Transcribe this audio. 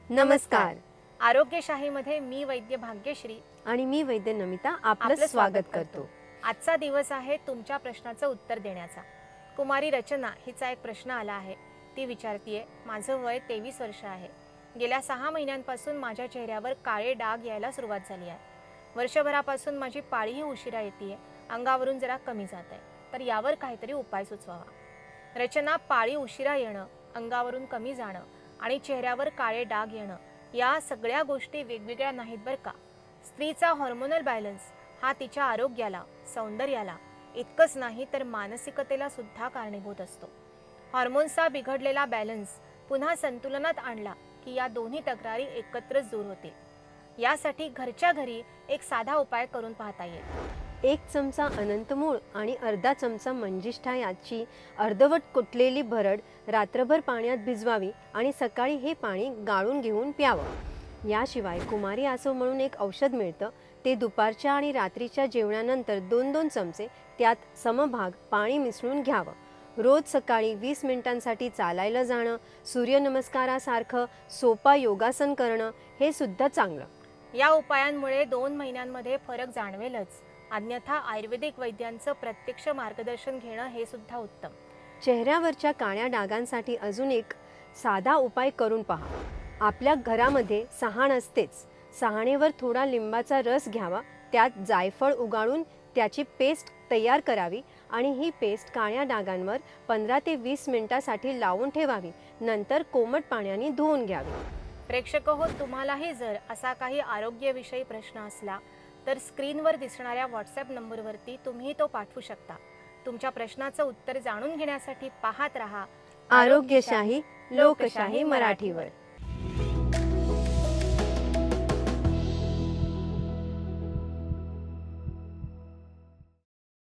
नमस्कार. आरोग्यशाहीमध्ये मी वैद्य भाग्यश्री आणि मी वैद्य नमिता आपलं स्वागत करतो. आजचा दिवस आहे तुमच्या प्रश्नाचं उत्तर देण्याचा. कुमारी रचना हिचा एक प्रश्न आला आहे. ती विचारतीये, माझं वय 23 वर्ष आहे. गेल्या 6 महिन्यांपासून माझ्या चेहऱ्यावर काळे डाग यायला सुरुवात झाली आहे. वर्षभरापासून माझी पाळीही उशिरा येते. अंगावरून जरा कमी जात आहे. तर यावर काहीतरी उपाय सुचवावा. रचना, पाळी उशिरा येणं, अंगावरून कमी जाणं आणि चेहऱ्यावर काळे डाग येणं या सगळ्या गोष्टी वेगवेगळ्या नाहीत बरं का. स्त्रीचा हॉर्मोनल बॅलन्स हा तिच्या आरोग्याला, सौंदर्याला इतकंच नाही तर मानसिकतेला सुद्धा कारणीभूत असतो. हॉर्मोन्सचा बिघडलेला बॅलन्स पुन्हा संतुलनात आणला की या दोन्ही तक्रारी एकत्रच दूर होतील. यासाठी घरच्या घरी एक साधा उपाय करून पाहता येईल. 1 चमचा अनंतमूळ आणि अर्धा चमचा मंजिष्ठा याची अर्धवट कुटलेली भरड रात्रभर पाण्यात भिजवावी आणि सकाळी हे पाणी गाळून घेऊन प्यावं. याशिवाय कुमारी आसव म्हणून एक औषध मिळतं. ते दुपारच्या आणि रात्रीच्या जेवणानंतर 2-2 चमचे त्यात समभाग पाणी मिसळून घ्यावं. रोज सकाळी 20 मिनिटांसाठी चालायला जाणं, सूर्यनमस्कारासारखं सोपा योगासन करणं हे सुद्धा चांगलं. या उपायांमुळे 2 महिन्यांमध्ये फरक जाणवेलच. अन्यथा आयुर्वेदिक वैद्यांचं प्रत्यक्ष मार्गदर्शन घेणं हे सुद्धा उत्तम. चेहऱ्यावरच्या काळ्या डागांसाठी अजून एक साधा उपाय करून पहा. आपल्या घरामध्ये सहाण असतेच. सहाणेवर थोडा लिंबाचा रस घ्यावा. त्यात जायफळ उगाळून त्याची पेस्ट तयार करावी आणि ही पेस्ट काळ्या डागांवर 15 ते 20 मिनिटांसाठी लावून ठेवावी. नंतर कोमट पाण्याने धुवून घ्यावी. प्रेक्षक हो, तुम्हालाही जर असा काही आरोग्यविषयी प्रश्न असला तर स्क्रीनवर दिसणाऱ्या व्हॉट्सॲप नंबरवरती तुम्ही तो पाठवू शकता. तुमच्या प्रश्नाचं उत्तर जाणून घेण्यासाठी पाहत रहा आरोग्यशाही लोकशाही मराठीवर.